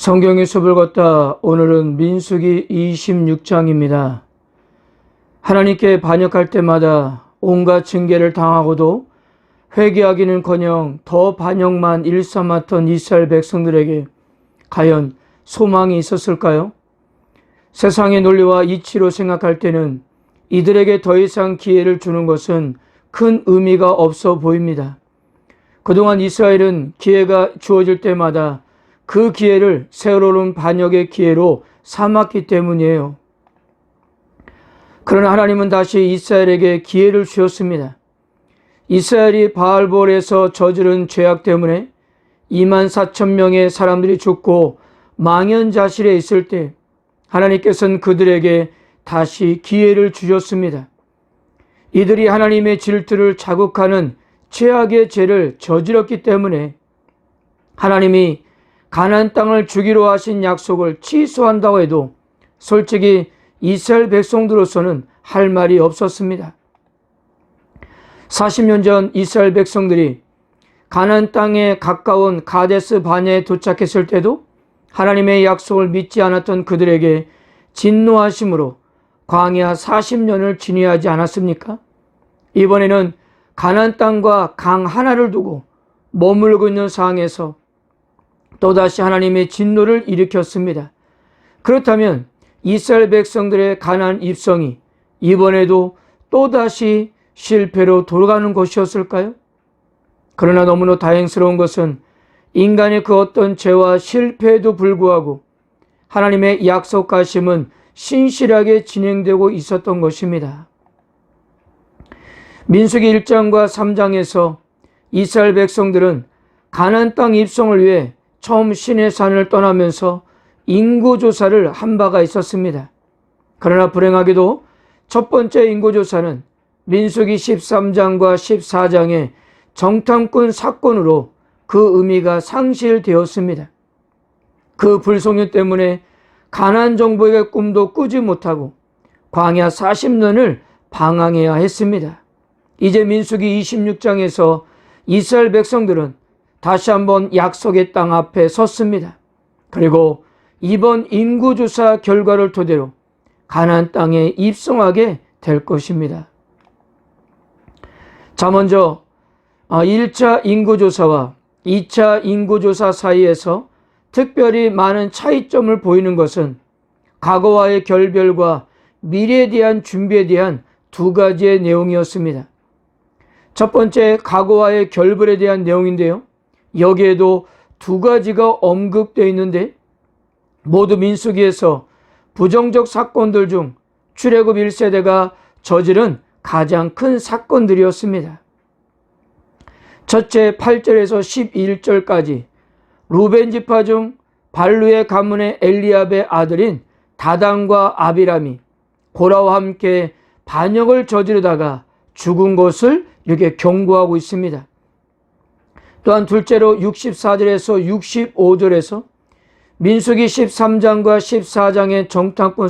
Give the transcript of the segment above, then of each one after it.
성경의 숲을 걷다. 오늘은 민수기 26장입니다. 하나님께 반역할 때마다 온갖 징계를 당하고도 회개하기는커녕 더 반역만 일삼았던 이스라엘 백성들에게 과연 소망이 있었을까요? 세상의 논리와 이치로 생각할 때는 이들에게 더 이상 기회를 주는 것은 큰 의미가 없어 보입니다. 그동안 이스라엘은 기회가 주어질 때마다 그 기회를 새로운 반역의 기회로 삼았기 때문이에요. 그러나 하나님은 다시 이스라엘에게 기회를 주었습니다. 이스라엘이 바알볼에서 저지른 죄악 때문에 24,000명의 사람들이 죽고 망연자실에 있을 때 하나님께서는 그들에게 다시 기회를 주셨습니다. 이들이 하나님의 질투를 자극하는 죄악의 죄를 저질렀기 때문에 하나님이 가나안 땅을 주기로 하신 약속을 취소한다고 해도 솔직히 이스라엘 백성들로서는 할 말이 없었습니다. 40년 전 이스라엘 백성들이 가나안 땅에 가까운 가데스 바네에 도착했을 때도 하나님의 약속을 믿지 않았던 그들에게 진노하심으로 광야 40년을 진위하지 않았습니까? 이번에는 가나안 땅과 강 하나를 두고 머물고 있는 상황에서 또다시 하나님의 진노를 일으켰습니다. 그렇다면 이스라엘 백성들의 가나안 입성이 이번에도 또다시 실패로 돌아가는 것이었을까요? 그러나 너무나 다행스러운 것은 인간의 그 어떤 죄와 실패에도 불구하고 하나님의 약속하심은 신실하게 진행되고 있었던 것입니다. 민수기 1장과 3장에서 이스라엘 백성들은 가나안 땅 입성을 위해 처음 시내산을 떠나면서 인구조사를 한 바가 있었습니다. 그러나 불행하게도 첫 번째 인구조사는 민수기 13장과 14장의 정탐꾼 사건으로 그 의미가 상실되었습니다. 그 불속력 때문에 가나안 정복의 꿈도 꾸지 못하고 광야 40년을 방황해야 했습니다. 이제 민수기 26장에서 이스라엘 백성들은 다시 한번 약속의 땅 앞에 섰습니다. 그리고 이번 인구조사 결과를 토대로 가나안 땅에 입성하게 될 것입니다. 자, 먼저 1차 인구조사와 2차 인구조사 사이에서 특별히 많은 차이점을 보이는 것은 과거와의 결별과 미래에 대한 준비에 대한 두 가지의 내용이었습니다. 첫 번째, 과거와의 결별에 대한 내용인데요. 여기에도 두 가지가 언급되어 있는데 모두 민수기에서 부정적 사건들 중 출애굽 1세대가 저지른 가장 큰 사건들이었습니다. 첫째 8절에서 11절까지 루벤 지파 중 발루의 가문의 엘리압의 아들인 다단과 아비람이 고라와 함께 반역을 저지르다가 죽은 것을 이렇게 경고하고 있습니다. 또한 둘째로 64절에서 65절에서 민수기 13장과 14장의 정탐꾼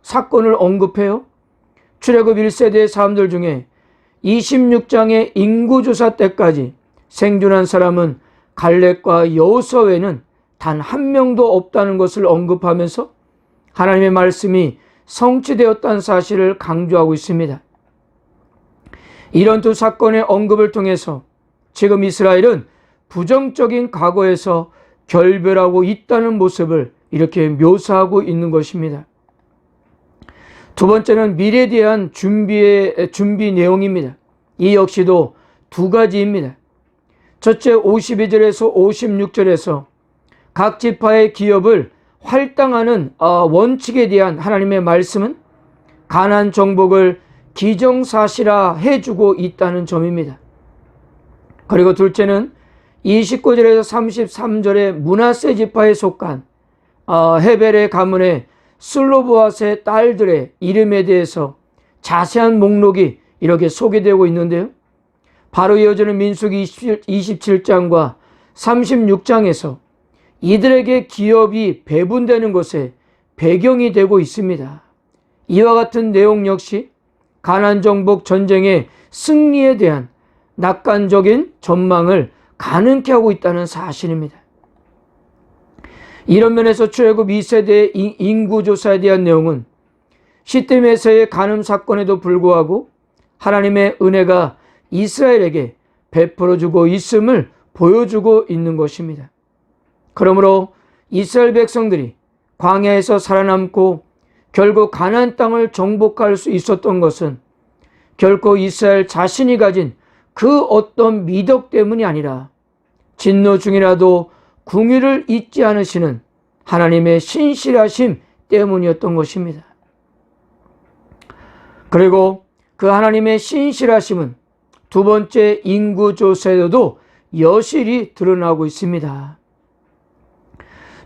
사건을 언급해요. 출애굽 1세대의 사람들 중에 26장의 인구조사 때까지 생존한 사람은 갈렙과 여호수아 외에는 단 한 명도 없다는 것을 언급하면서 하나님의 말씀이 성취되었다는 사실을 강조하고 있습니다. 이런 두 사건의 언급을 통해서 지금 이스라엘은 부정적인 과거에서 결별하고 있다는 모습을 이렇게 묘사하고 있는 것입니다. 두 번째는 미래에 대한 준비 내용입니다. 이 역시도 두 가지입니다. 첫째 52절에서 56절에서 각 지파의 기업을 할당하는 원칙에 대한 하나님의 말씀은 가나안 정복을 기정사실화 해주고 있다는 점입니다. 그리고 둘째는 29절에서 33절의 므낫세 지파에 속한 헤벨의 가문의 슬로보앗의 딸들의 이름에 대해서 자세한 목록이 이렇게 소개되고 있는데요. 바로 이어지는 민수기 27장과 36장에서 이들에게 기업이 배분되는 것에 배경이 되고 있습니다. 이와 같은 내용 역시 가나안 정복 전쟁의 승리에 대한 낙관적인 전망을 가능케 하고 있다는 사실입니다. 이런 면에서 출애굽 2세대의 인구조사에 대한 내용은 시므에서의 간음 사건에도 불구하고 하나님의 은혜가 이스라엘에게 베풀어주고 있음을 보여주고 있는 것입니다. 그러므로 이스라엘 백성들이 광야에서 살아남고 결국 가나안 땅을 정복할 수 있었던 것은 결코 이스라엘 자신이 가진 그 어떤 미덕 때문이 아니라 진노 중이라도 궁유를 잊지 않으시는 하나님의 신실하심 때문이었던 것입니다. 그리고 그 하나님의 신실하심은 두 번째 인구조사에도 여실히 드러나고 있습니다.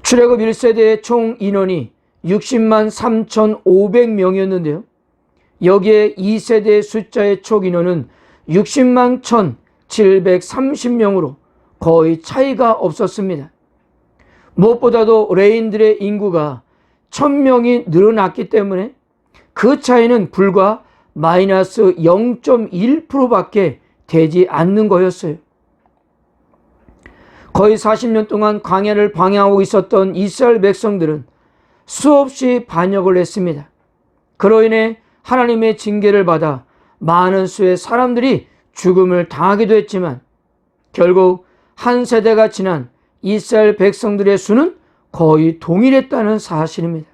출애굽 1세대의 총 인원이 60만 3,500명이었는데요. 여기에 2세대의 숫자의 총 인원은 60만 1,730명으로 거의 차이가 없었습니다. 무엇보다도 레인들의 인구가 1,000명이 늘어났기 때문에 그 차이는 불과 마이너스 0.1%밖에 되지 않는 거였어요. 거의 40년 동안 광야를 방황하고 있었던 이스라엘 백성들은 수없이 반역을 했습니다. 그로 인해 하나님의 징계를 받아 많은 수의 사람들이 죽음을 당하기도 했지만 결국 한 세대가 지난 이스라엘 백성들의 수는 거의 동일했다는 사실입니다.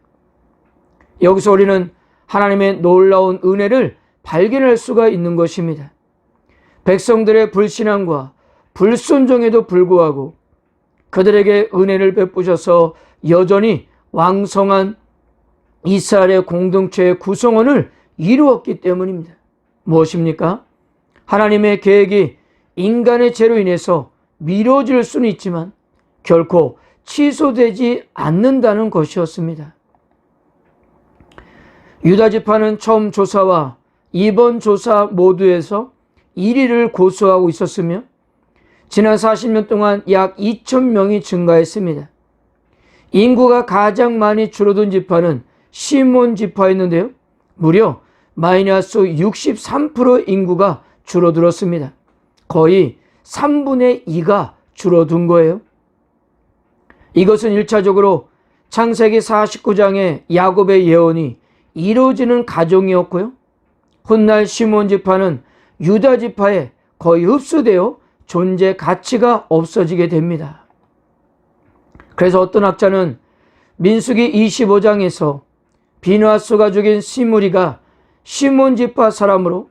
여기서 우리는 하나님의 놀라운 은혜를 발견할 수가 있는 것입니다. 백성들의 불신앙과 불순종에도 불구하고 그들에게 은혜를 베푸셔서 여전히 왕성한 이스라엘의 공동체의 구성원을 이루었기 때문입니다. 무엇입니까? 하나님의 계획이 인간의 죄로 인해서 미뤄질 수는 있지만 결코 취소되지 않는다는 것이었습니다. 유다 지파는 처음 조사와 이번 조사 모두에서 1위를 고수하고 있었으며 지난 40년 동안 약 2,000명이 증가했습니다. 인구가 가장 많이 줄어든 지파는 시몬 지파였는데요. 무려 마이너스 63% 인구가 줄어들었습니다. 거의 3분의 2가 줄어든 거예요. 이것은 1차적으로 창세기 49장의 야곱의 예언이 이루어지는 과정이었고요. 훗날 시몬 지파는 유다 지파에 거의 흡수되어 존재 가치가 없어지게 됩니다. 그래서 어떤 학자는 민수기 25장에서 비느하스가 죽인 시므리가 시몬 지파 사람으로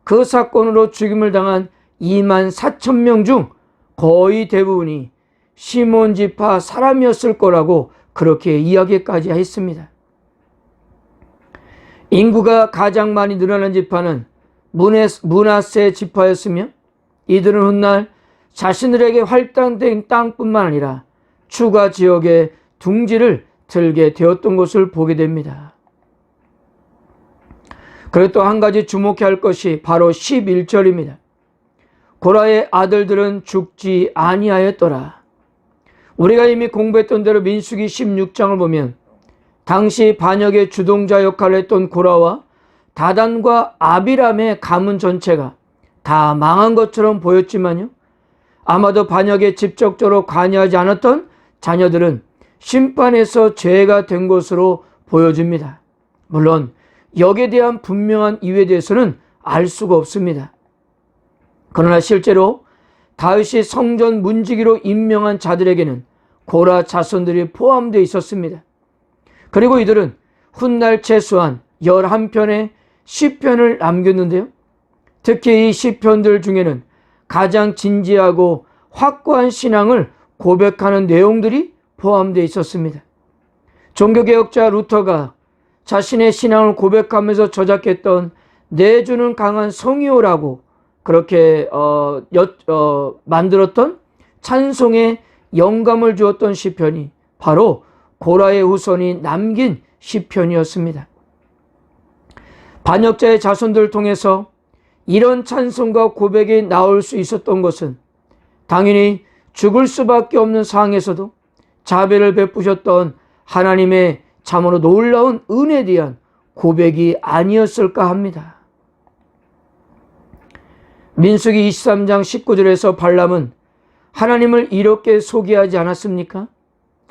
그 사건으로 죽임을 당한 24,000명 중 거의 대부분이 시몬 지파 사람이었을 거라고 그렇게 이야기까지 했습니다. 인구가 가장 많이 늘어난 지파는 므낫세 지파였으며 이들은 훗날 자신들에게 할당된 땅뿐만 아니라 추가 지역의 둥지를 들게 되었던 것을 보게 됩니다. 그리고 또 한 가지 주목해야 할 것이 바로 11절입니다. 고라의 아들들은 죽지 아니하였더라. 우리가 이미 공부했던 대로 민수기 16장을 보면 당시 반역의 주동자 역할을 했던 고라와 다단과 아비람의 가문 전체가 다 망한 것처럼 보였지만요. 아마도 반역에 직접적으로 관여하지 않았던 자녀들은 심판에서 죄가 된 것으로 보여집니다. 물론 여기에 대한 분명한 이유에 대해서는 알 수가 없습니다. 그러나 실제로 다윗이 성전 문지기로 임명한 자들에게는 고라 자손들이 포함되어 있었습니다. 그리고 이들은 훗날 최소한 11편의 시편을 남겼는데요. 특히 이 시편들 중에는 가장 진지하고 확고한 신앙을 고백하는 내용들이 포함되어 있었습니다. 종교개혁자 루터가 자신의 신앙을 고백하면서 저작했던 내주는 강한 성이오라고 그렇게 만들었던 찬송에 영감을 주었던 시편이 바로 고라의 후손이 남긴 시편이었습니다. 반역자의 자손들을 통해서 이런 찬송과 고백이 나올 수 있었던 것은 당연히 죽을 수밖에 없는 상황에서도 자비를 베푸셨던 하나님의 참으로 놀라운 은혜에 대한 고백이 아니었을까 합니다. 민수기 23장 19절에서 발람은 하나님을 이렇게 소개하지 않았습니까?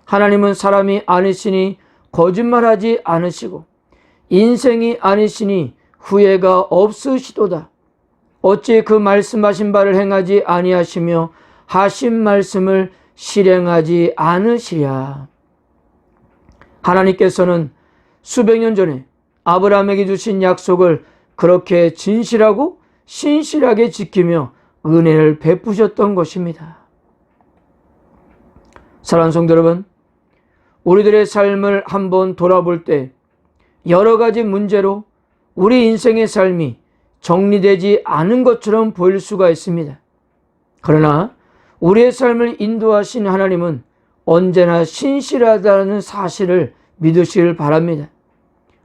하나님은 사람이 아니시니 거짓말하지 않으시고 인생이 아니시니 후회가 없으시도다. 어찌 그 말씀하신 바를 행하지 아니하시며 하신 말씀을 실행하지 않으시랴. 하나님께서는 수백 년 전에 아브라함에게 주신 약속을 그렇게 진실하고 신실하게 지키며 은혜를 베푸셨던 것입니다. 사랑하는 성도 여러분, 우리들의 삶을 한번 돌아볼 때 여러 가지 문제로 우리 인생의 삶이 정리되지 않은 것처럼 보일 수가 있습니다. 그러나 우리의 삶을 인도하신 하나님은 언제나 신실하다는 사실을 믿으시길 바랍니다.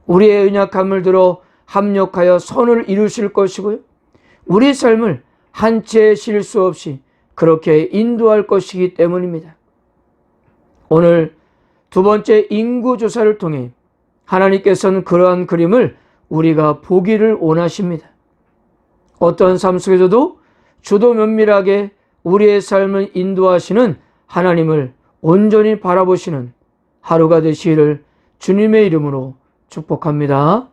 우리의 연약함을 들어 합력하여 선을 이루실 것이고요, 우리 삶을 한 채의 실수 없이 그렇게 인도할 것이기 때문입니다. 오늘 두 번째 인구조사를 통해 하나님께서는 그러한 그림을 우리가 보기를 원하십니다. 어떤 삶 속에서도 주도 면밀하게 우리의 삶을 인도하시는 하나님을 온전히 바라보시는 하루가 되시기를 주님의 이름으로 축복합니다.